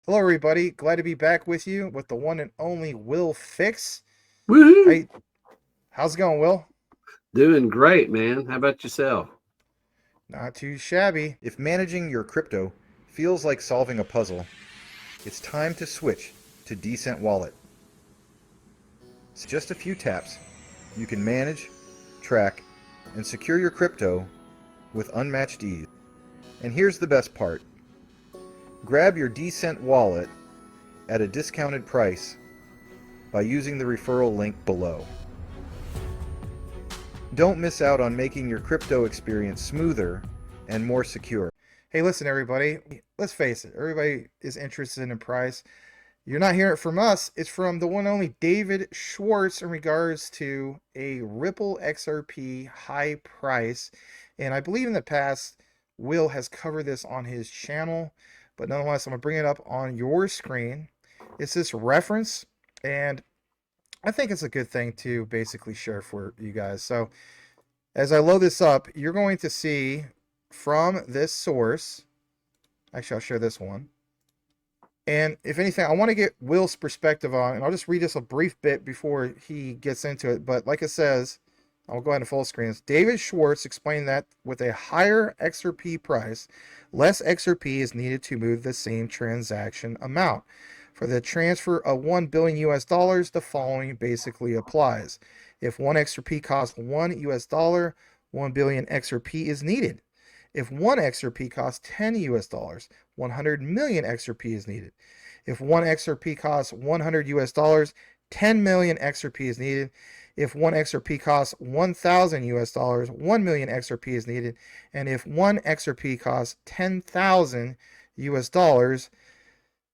Hello, everybody. Glad to be back with you with the one and only Will Fix. Woohoo! Hey, how's it going, Will? Doing great, man. How about yourself? Not too shabby. If managing your crypto feels like solving a puzzle, it's time to switch to Decent Wallet. So just a few taps, you can manage, track, and secure your crypto with unmatched ease. And here's the best part. Grab your Decent Wallet at a discounted price by using the referral link below. Don't miss out on making your crypto experience smoother and more secure. Hey, listen, everybody. Let's face it, everybody is interested in price. You're not hearing it from us. It's from the one and only David Schwartz in regards to a Ripple XRP high price. And I believe in the past, Will has covered this on his channel. But nonetheless, I'm going to bring it up on your screen. It's this reference, and I think it's a good thing to basically share for you guys. So as I load this up, you're going to see from this source, actually I'll share this one. And if anything, I want to get Will's perspective on, and I'll just read this a brief bit before he gets into it. But like it says, I'll go ahead and full screen this. David Schwartz explained that with a higher XRP price, less XRP is needed to move the same transaction amount. For the transfer of 1 billion US dollars, the following basically applies. If 1 XRP costs 1 US dollar, 1 billion XRP is needed. If 1 XRP costs 10 US dollars, 100 million XRP is needed. If 1 XRP costs 100 US dollars, 10 million XRP is needed. If 1 XRP costs 1,000 US dollars, 1 million XRP is needed. And if 1 XRP costs 10,000 US dollars,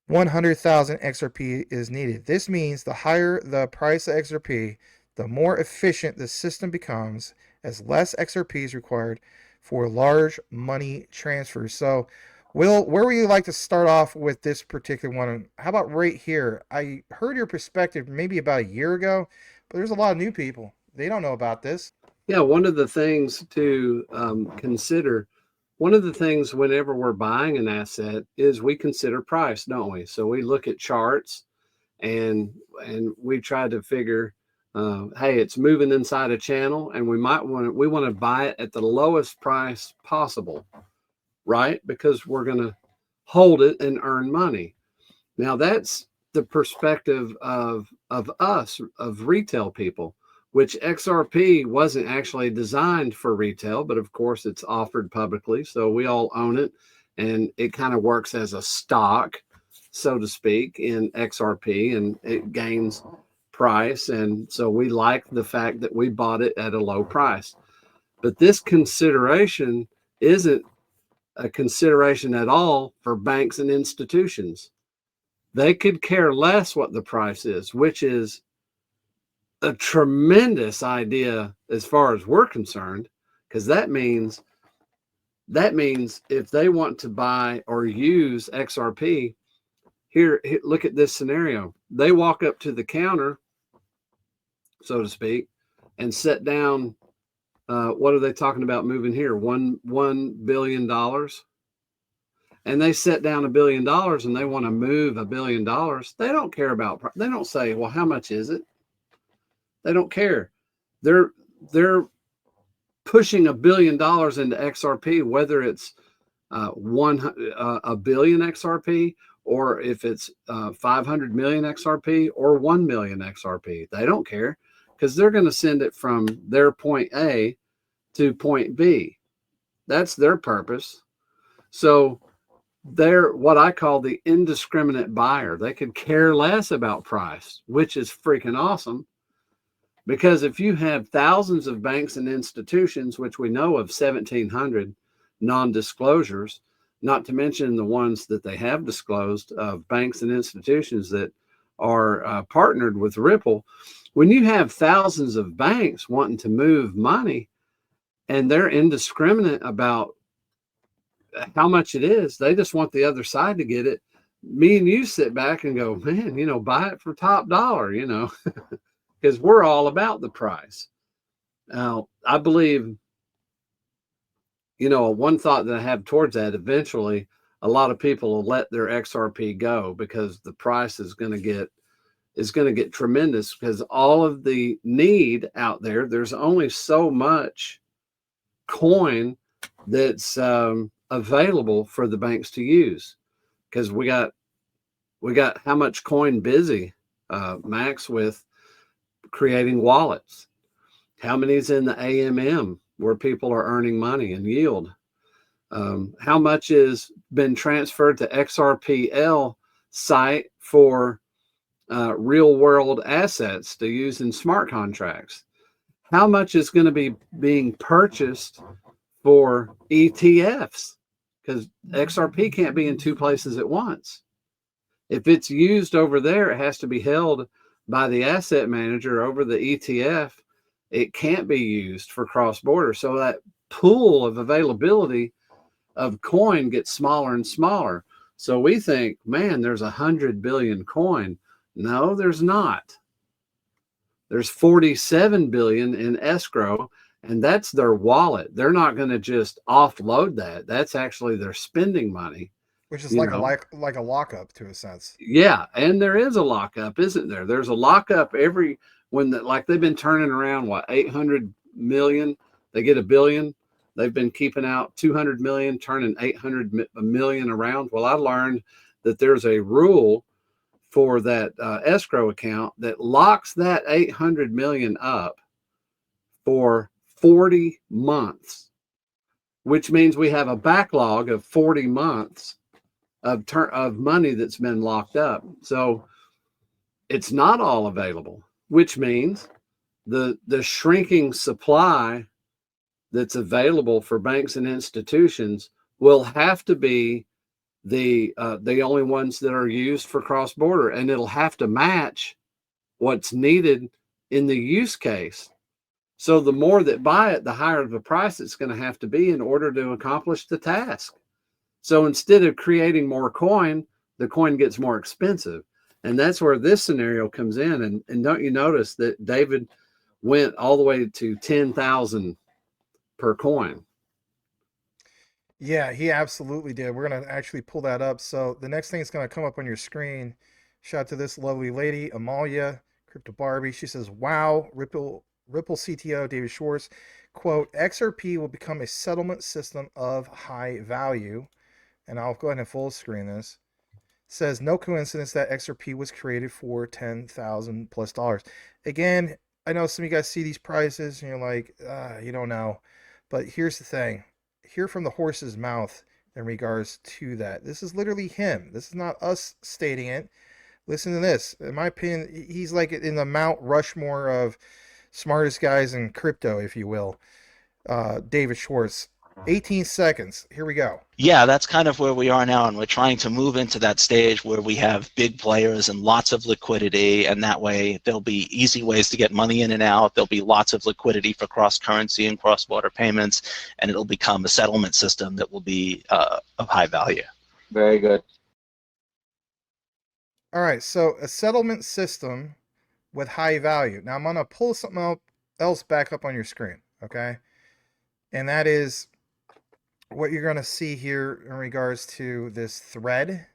100,000 XRP is needed. This means the higher the price of XRP, the more efficient the system becomes as less XRP is required for large money transfers. So, Will, where would you like to start off with this particular one? How about right here? I heard your perspective maybe about a year ago, but there's a lot of new people. They don't know about this. Yeah, one of the things to consider, one of the things whenever we're buying an asset is we consider price, don't we? So we look at charts and we try to figure, hey, it's moving inside a channel, and we want to buy it at the lowest price possible, right? Because we're going to hold it and earn money. Now that's the perspective of us, of retail people, which XRP wasn't actually designed for retail, but of course it's offered publicly, so we all own it, and it kind of works as a stock, so to speak, in XRP, and it gains price, and so we like the fact that we bought it at a low price. But this consideration isn't a consideration at all for banks and institutions. They could care less what the price is, which is a tremendous idea as far as we're concerned, because that means if they want to buy or use XRP, here look at this scenario. They walk up to the counter, so to speak, and set down. What are they talking about moving here? $1 billion, and they set down $1 billion, and they want to move $1 billion. They don't care about. They don't say, "Well, how much is it?" They don't care. They're pushing $1 billion into XRP, whether it's a billion XRP, or if it's 500 million XRP or 1 million XRP. They don't care, because they're going to send it from their point A to point B. That's their purpose. So they're what I call the indiscriminate buyer. They could care less about price, which is freaking awesome. Because if you have thousands of banks and institutions, which we know of 1,700 non-disclosures, not to mention the ones that they have disclosed of banks and institutions that are partnered with Ripple, when you have thousands of banks wanting to move money and they're indiscriminate about how much it is, they just want the other side to get it. Me and you sit back and go, man, buy it for top dollar, because we're all about the price. Now, I believe, one thought that I have towards that eventually, a lot of people will let their XRP go because the price is going to get tremendous, because all of the need out there, there's only so much coin that's available for the banks to use, because we got how much coin busy, Max, with creating wallets. How many's in the AMM where people are earning money and yield? How much has been transferred to XRPL site for real world assets to use in smart contracts? How much is going to be being purchased for ETFs? Because XRP can't be in two places at once. If it's used over there, it has to be held by the asset manager over the ETF. It can't be used for cross-border. So that pool of availability of coin gets smaller and smaller. So we think, man, there's 100 billion coin. No, there's not. There's 47 billion in escrow, and that's their wallet. They're not going to just offload that. That's actually their spending money. Which is like a lockup to a sense. Yeah, and there is a lockup, isn't there? There's a lockup like they've been turning around 800 million. They get $1 billion. They've been keeping out 200 million, turning 800 million around. Well, I learned that there's a rule for that escrow account that locks that 800 million up for 40 months, which means we have a backlog of 40 months of money that's been locked up. So it's not all available, which means the shrinking supply that's available for banks and institutions will have to be the only ones that are used for cross-border, and it'll have to match what's needed in the use case. So the more that buy it, the higher the price it's going to have to be in order to accomplish the task. So instead of creating more coin, the coin gets more expensive. And that's where this scenario comes in. And don't you notice that David went all the way to 10,000 per coin? Yeah, he absolutely did. We're going to actually pull that up. So the next thing is going to come up on your screen. Shout out to this lovely lady, Amalia, Crypto Barbie. She says, wow, Ripple CTO, David Schwartz, quote, XRP will become a settlement system of high value. And I'll go ahead and full screen this. Says, no coincidence that XRP was created for $10,000 plus dollars. Again, I know some of you guys see these prices and you're like, you don't know. But here's the thing. Hear from the horse's mouth in regards to that. This is literally him. This is not us stating it. Listen to this. In my opinion, he's like in the Mount Rushmore of smartest guys in crypto, if you will. David Schwartz. 18 seconds. Here we go. Yeah, that's kind of where we are now, and we're trying to move into that stage where we have big players and lots of liquidity, and that way there'll be easy ways to get money in and out. There'll be lots of liquidity for cross-currency and cross-border payments, and it'll become a settlement system that will be of high value. Very good. All right, so a settlement system with high value. Now I'm going to pull something else back up on your screen, okay? And that is what you're going to see here in regards to this thread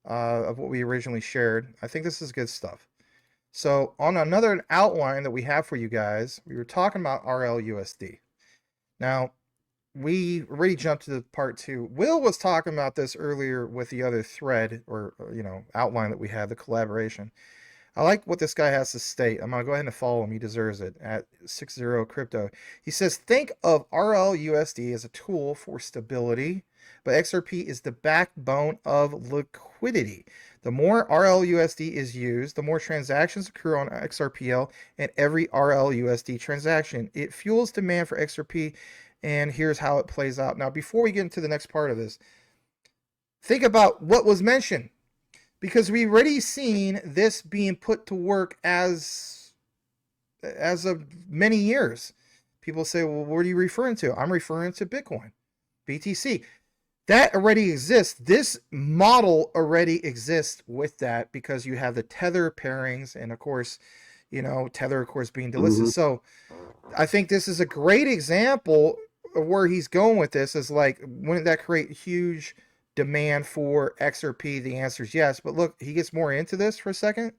of what we originally shared. I think this is good stuff. So on another outline that we have for you guys, we were talking about RLUSD. Now, we already jumped to the part 2. Will was talking about this earlier with the other thread or outline that we had, the collaboration. I like what this guy has to state. I'm going to go ahead and follow him. He deserves it at 60 Crypto. He says, think of RLUSD as a tool for stability, but XRP is the backbone of liquidity. The more RLUSD is used, the more transactions occur on XRPL and every RLUSD transaction. It fuels demand for XRP, and here's how it plays out. Now, before we get into the next part of this, think about what was mentioned. Because we've already seen this being put to work as of many years. People say, well, what are you referring to? I'm referring to Bitcoin, BTC. That already exists. This model already exists with that because you have the Tether pairings and, of course, Tether, of course, being delisted. Mm-hmm. So I think this is a great example of where he's going with this is like, wouldn't that create huge demand for XRP? The answer is yes. But look, he gets more into this for a second.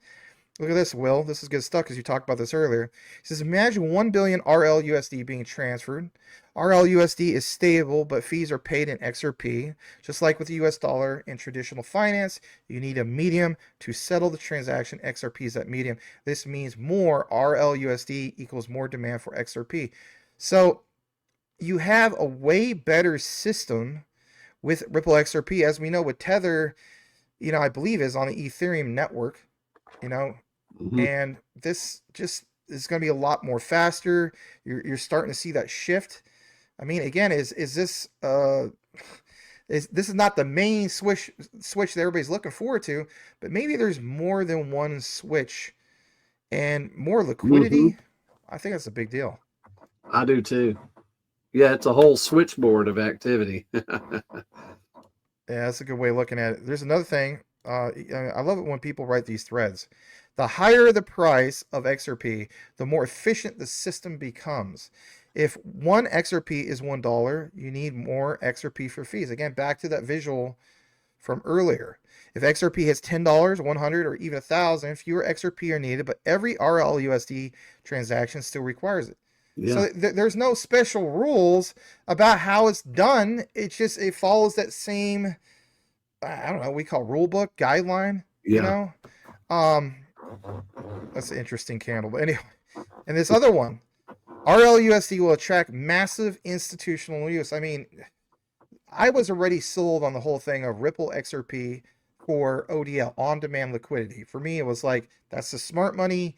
Look at this, Will. This is good stuff because you talked about this earlier. He says, imagine 1 billion RLUSD being transferred. RLUSD is stable, but fees are paid in XRP. Just like with the US dollar in traditional finance, you need a medium to settle the transaction. XRP is that medium. This means more RLUSD equals more demand for XRP. So you have a way better system with Ripple XRP. As we know, with Tether, I believe is on the Ethereum network, and this just is going to be a lot more faster. You're starting to see that shift. I mean, again, is this this is not the main switch that everybody's looking forward to, but maybe there's more than one switch and more liquidity. I think that's a big deal. I do too. Yeah, it's a whole switchboard of activity. Yeah, that's a good way of looking at it. There's another thing. I love it when people write these threads. The higher the price of XRP, the more efficient the system becomes. If one XRP is $1, you need more XRP for fees. Again, back to that visual from earlier. If XRP has $10, $100, or even $1,000, fewer XRP are needed, but every RLUSD transaction still requires it. Yeah. So there's no special rules about how it's done. It follows that same, I don't know, we call rule book guideline. Yeah. That's an interesting candle. But anyway, and this other one, RLUSD will attract massive institutional use. I mean, I was already sold on the whole thing of Ripple XRP for ODL, on-demand liquidity. For me, it was like, that's the smart money.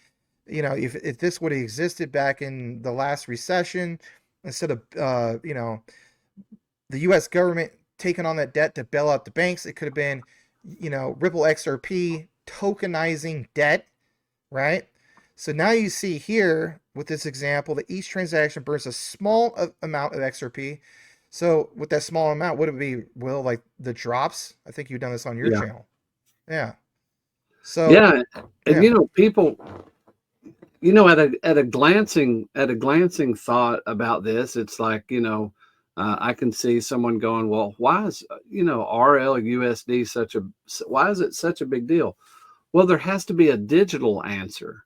If this would have existed back in the last recession, instead of, the U.S. government taking on that debt to bail out the banks, it could have been, Ripple XRP tokenizing debt, right? So now you see here with this example that each transaction burns a small amount of XRP. So with that small amount, would it be, Will, like the drops? I think you've done this on your channel. Yeah. So yeah, and people, at a glancing thought about this, it's like, I can see someone going, well, why is RLUSD why is it such a big deal? Well, there has to be a digital answer.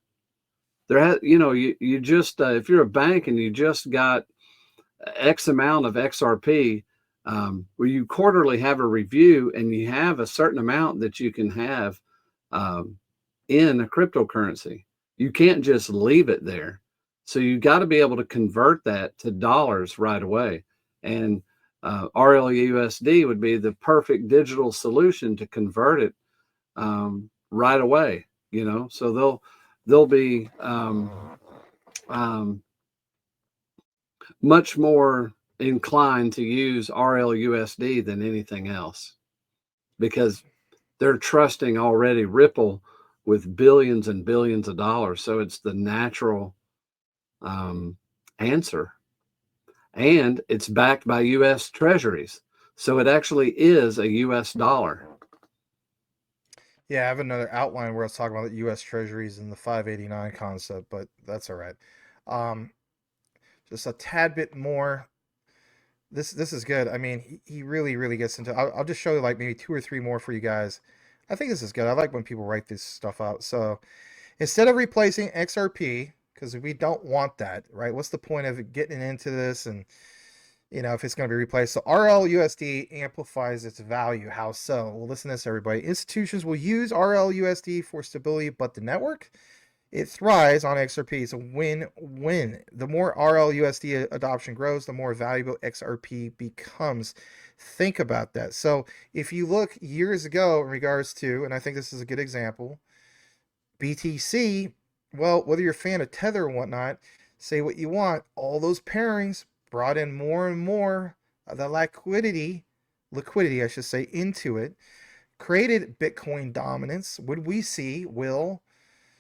There has, you just if you're a bank and you just got X amount of XRP, where you quarterly have a review and you have a certain amount that you can have in a cryptocurrency. You can't just leave it there. So you got to be able to convert that to dollars right away. And RLUSD would be the perfect digital solution to convert it right away. So they'll be much more inclined to use RLUSD than anything else, because they're trusting already Ripple with billions and billions of dollars. So it's the natural answer. And it's backed by U.S. treasuries. So it actually is a U.S. dollar. Yeah, I have another outline where I was talking about the U.S. treasuries and the 589 concept, but that's all right. Just a tad bit more. This is good. I mean, he really, really gets into it. I'll just show you like maybe 2 or 3 more for you guys. I think this is good. I like when people write this stuff out. So instead of replacing XRP, because we don't want that, right? What's the point of getting into this and, if it's going to be replaced? So RLUSD amplifies its value. How so? Well, listen to this, everybody. Institutions will use RLUSD for stability, but the network, it thrives on XRP. It's a win-win. The more RLUSD adoption grows, the more valuable XRP becomes. Think about that. So if you look years ago in regards to, and I think this is a good example, BTC, well, whether you're a fan of Tether or whatnot, say what you want, all those pairings brought in more and more of the liquidity, I should say, into it, created Bitcoin dominance. Would we see, Will,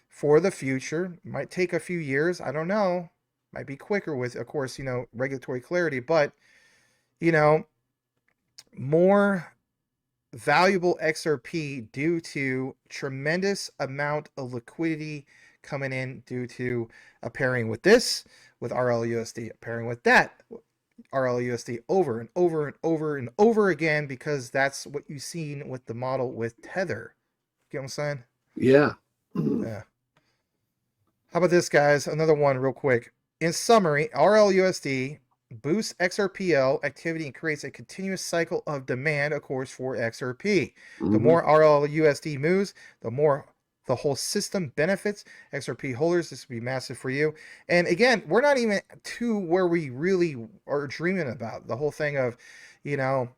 for the future? Might take a few years. I don't know. Might be quicker with, of course, regulatory clarity, but, more valuable XRP due to tremendous amount of liquidity coming in due to a pairing with this, with RLUSD, a pairing with that, RLUSD over and over and over and over again, because that's what you've seen with the model with Tether. Get what I'm saying? Yeah. Yeah. How about this, guys? Another one real quick. In summary, RLUSD boosts XRPL activity and creates a continuous cycle of demand, of course, for XRP. The more RLUSD moves, the more the whole system benefits. XRP holders, this would be massive for you. And again, we're not even to where we really are dreaming about. The whole thing of, you know,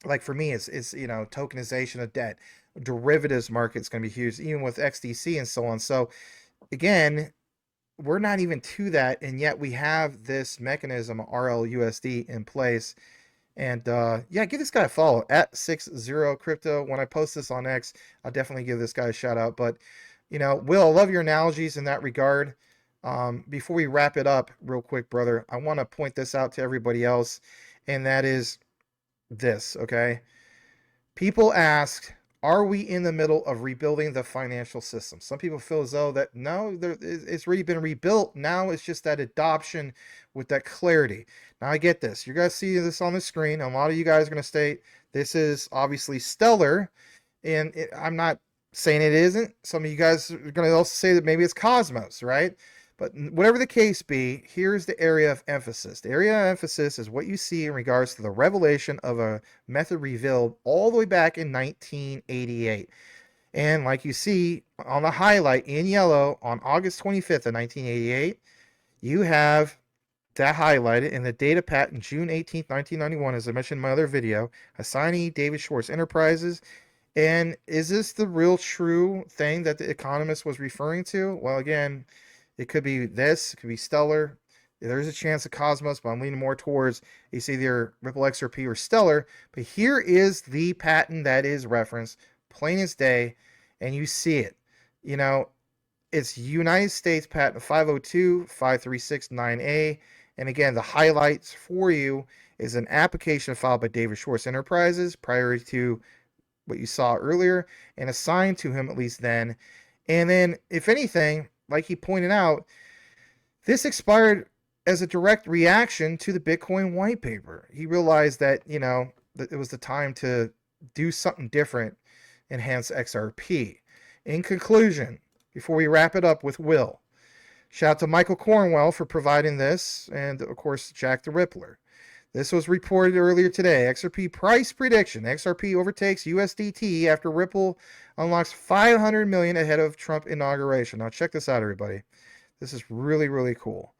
like for me, it's you know, tokenization of debt. Derivatives market's going to be huge, even with XDC and so on. So again, we're not even to that, and yet we have this mechanism, RLUSD, in place. And yeah, give this guy a follow at 60 Crypto. When I post this on X, I'll definitely give this guy a shout out. But you know, Will, I love your analogies in that regard. Before we wrap it up real quick, brother, I want to point this out to everybody else, and that is this, okay? People ask, are we in the middle of rebuilding the financial system? Some people feel as though that no, it's already been rebuilt. Now it's just that adoption with that clarity. Now I get this. You guys see this on the screen. A lot of you guys are going to state this is obviously stellar, and I'm not saying it isn't. Some of you guys are going to also say that maybe it's Cosmos, right? But whatever the case be, here's the area of emphasis. The area of emphasis is what you see in regards to the revelation of a method revealed all the way back in 1988. And like you see on the highlight in yellow on August 25th of 1988, you have that highlighted in the data patent June 18th, 1991, as I mentioned in my other video, assignee David Schwartz Enterprises. And is this the real true thing that the Economist was referring to? Well, again, it could be this, it could be Stellar. There's a chance of Cosmos, but I'm leaning more towards it's either Ripple XRP or Stellar. But here is the patent that is referenced, plain as day, and you see it. You know, it's United States Patent 502-5369A. And again, the highlights for you is an application filed by David Schwartz Enterprises prior to what you saw earlier and assigned to him at least then. And then, if anything, like he pointed out, this expired as a direct reaction to the Bitcoin white paper. He realized that, you know, that it was the time to do something different, enhance XRP. In conclusion, before we wrap it up with Will, shout out to Michael Cornwell for providing this, and of course, Jack the Rippler. This was reported earlier today. XRP price prediction. XRP overtakes USDT after Ripple unlocks 500 million ahead of Trump inauguration. Now check this out, everybody. This is really, really cool.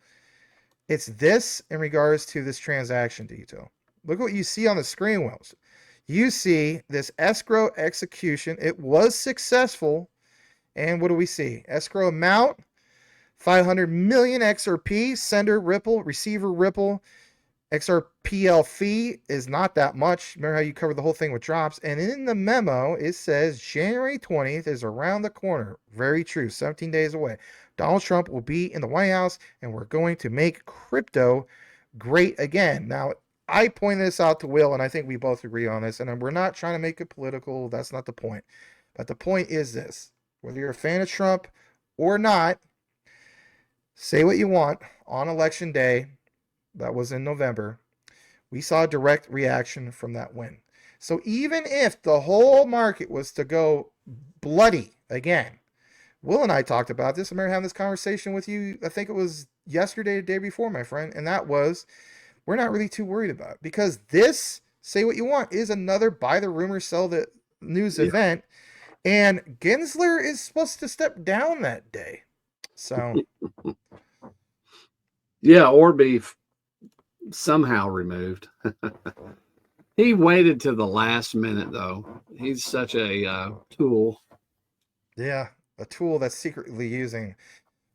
It's this in regards to this transaction detail. Look what you see on the screen, Wells. You see this escrow execution. It was successful. And what do we see? Escrow amount, 500 million XRP. Sender Ripple, receiver Ripple. XRPL fee is not that much. Remember how you covered the whole thing with drops? And in the memo, it says January 20th is around the corner. Very true. 17 days away. Donald Trump will be in the White House, and we're going to make crypto great again. Now, I pointed this out to Will, and I think we both agree on this. And we're not trying to make it political. That's not the point. But the point is this. Whether you're a fan of Trump or not, say what you want on Election Day. That was in November. We saw a direct reaction from that win. So even if the whole market was to go bloody again, Will and I talked about this. I remember having this conversation with you, I think it was yesterday or the day before, my friend, and that was, we're not really too worried about it, because this, say what you want, is another buy the rumor, sell the news event, and Gensler is supposed to step down that day. So yeah, or be somehow removed. He waited to the last minute, though. He's such a tool. Yeah, a tool that's secretly using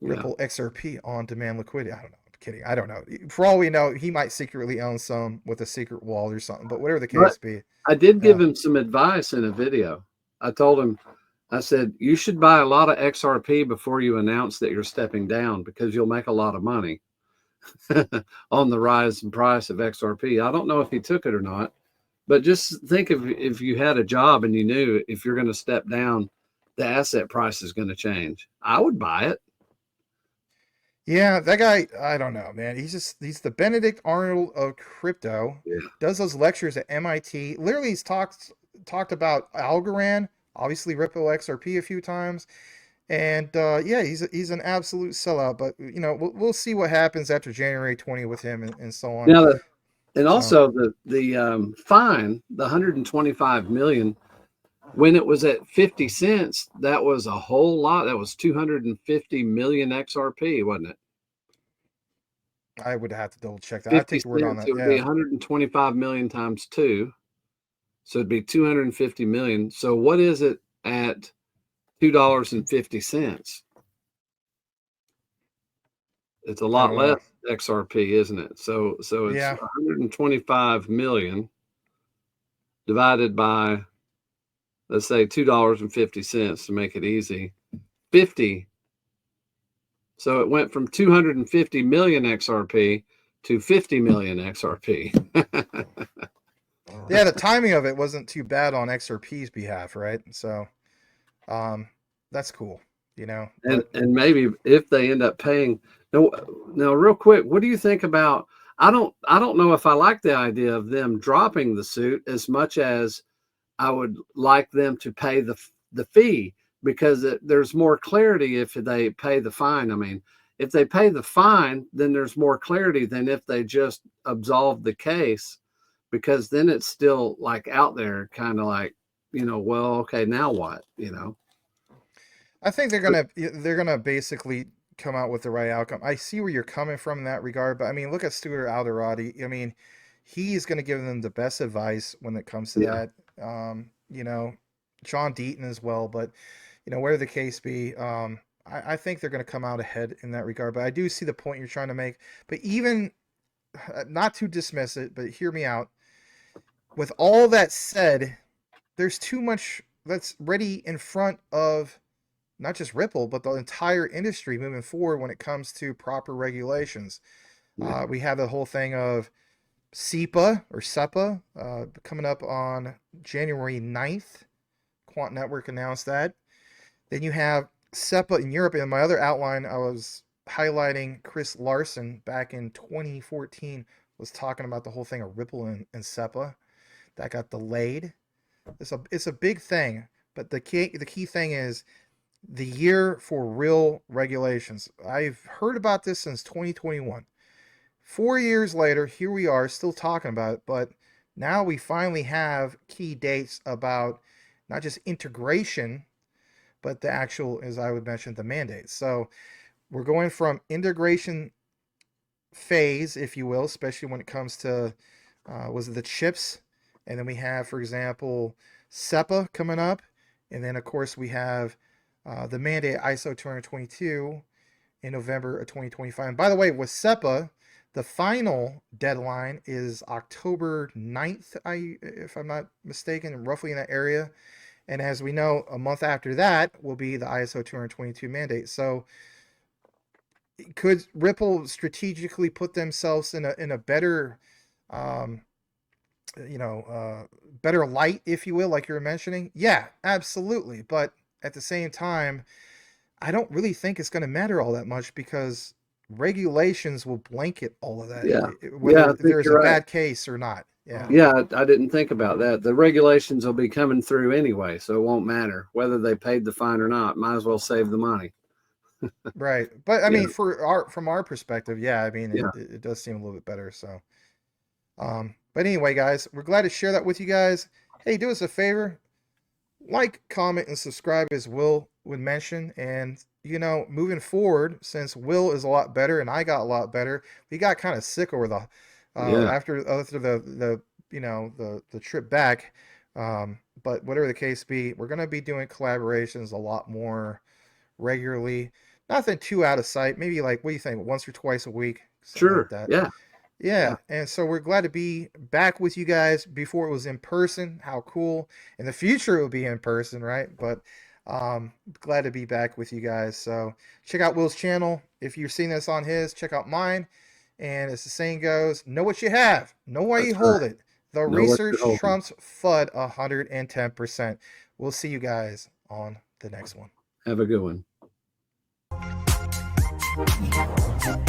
Ripple XRP on demand liquidity. I don't know. I'm kidding. I don't know. For all we know, he might secretly own some with a secret wallet or something. But whatever the case be, I did give him some advice in a video. I told him, I said, you should buy a lot of XRP before you announce that you're stepping down, because you'll make a lot of money on the rise in price of XRP. I don't know if he took it or not, but just think of if you had a job and you knew if you're going to step down, the asset price is going to change. I would buy it. Yeah, that guy, I don't know, man. He's the Benedict Arnold of crypto. Yeah. Does those lectures at MIT. Literally, he's talked about Algorand, obviously Ripple XRP a few times. And yeah, he's an absolute sellout. But you know, we'll see what happens after January 20 with him and so on. Now, and So also the fine, the 125 million, when it was at 50 cents, that was a whole lot. That was 250 million XRP, wasn't it? I would have to double check that. I'd 50 take your word on cents, that. it would be Yeah. 125 million times 2. So it'd be 250 million. So what is it at $2.50? It's a lot less XRP, isn't it? So it's 125 million divided by, let's say, $2.50 to make it easy. 50. So it went from 250 million XRP to 50 million XRP. Yeah, the timing of it wasn't too bad on XRP's behalf, right? So that's cool, you know. And maybe if they end up paying now real quick, what do you think about, I don't know if I like the idea of them dropping the suit as much as I would like them to pay the fee, because there's more clarity if they pay the fine. I mean, if they pay the fine, then there's more clarity than if they just absolve the case, because then it's still like out there, kind of like, you know, well, okay, now what, you know? I think they're gonna basically come out with the right outcome. I see where you're coming from in that regard, but I mean, look at Stuart Alderati. I mean, he's gonna give them the best advice when it comes to Yeah. that. You know, John Deaton as well, but you know, whatever the case be, I think they're gonna come out ahead in that regard. But I do see the point you're trying to make. But even not to dismiss it, but hear me out. With all that said, there's too much that's ready in front of not just Ripple, but the entire industry moving forward when it comes to proper regulations. Yeah. We have the whole thing of SEPA coming up on January 9th. Quant Network announced that. Then you have SEPA in Europe. In my other outline, I was highlighting Chris Larson back in 2014, was talking about the whole thing of Ripple and SEPA. That got delayed. It's a big thing, but the key thing is the year for real regulations. I've heard about this since 2021. 4 years later, here we are still talking about it, but now we finally have key dates about not just integration, but the actual, as I would mention, the mandates. So we're going from integration phase, if you will, especially when it comes to, was it the chips? And then we have, for example, SEPA coming up. And then, of course, we have the mandate ISO 222 in November of 2025. And by the way, with SEPA, the final deadline is October 9th, if I'm not mistaken, roughly in that area. And as we know, a month after that will be the ISO 222 mandate. So could Ripple strategically put themselves in a better, better light, if you will, like you were mentioning? Yeah, absolutely. But at the same time, I don't really think it's going to matter all that much, because regulations will blanket all of that. Yeah. Whether I think there's a you're right. bad case or not. Yeah. Yeah, I didn't think about that. The regulations will be coming through anyway, so it won't matter whether they paid the fine or not. Might as well save the money. Right. But I Yeah. mean, from our perspective, yeah, I mean, Yeah. it does seem a little bit better. So, but anyway, guys, we're glad to share that with you guys. Hey, do us a favor, like, comment, and subscribe, as Will would mention. And you know, moving forward, since Will is a lot better and I got a lot better, we got kind of sick over the Yeah. after the the trip back. But whatever the case be, we're gonna be doing collaborations a lot more regularly. Nothing too out of sight. Maybe, like, what do you think? Once or twice a week, something like Sure. that. Yeah. Yeah, and so we're glad to be back with you guys. Before it was in person, how cool. In the future it will be in person, right? But glad to be back with you guys. So check out Will's channel. If you're seeing this on his, check out mine. And as the saying goes, know what you have, know why you That's hold right. it. The Know what research you're holding. trumps FUD 110%. We'll see you guys on the next one. Have a good one. Bye.